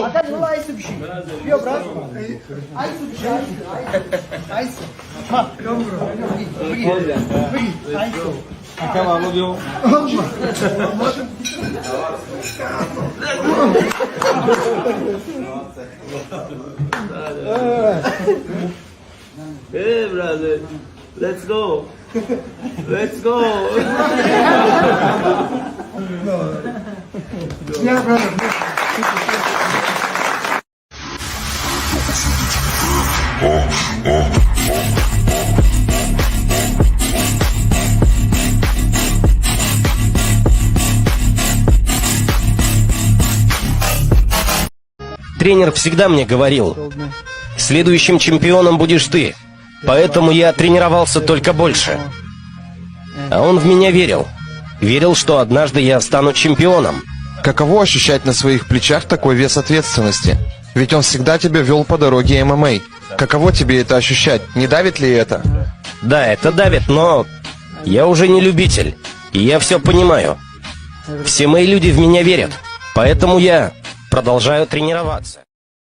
Hakan yola ayısı bir şey. Yok bırak. Ayısı bir şey. Ayısı. Ha. Bugün. Ayısı. Acabamos de Hey, brother. Let's go. Let's go. Yeah, brother. Тренер всегда мне говорил, следующим чемпионом будешь ты, поэтому я тренировался только больше. А он в меня верил. Верил, что однажды я стану чемпионом. Каково ощущать на своих плечах такой вес ответственности? Ведь он всегда тебя вел по дороге ММА. Каково тебе это ощущать? Не давит ли это? Да, это давит, но я уже не любитель, и я все понимаю. Все мои люди в меня верят, поэтому я продолжаю тренироваться.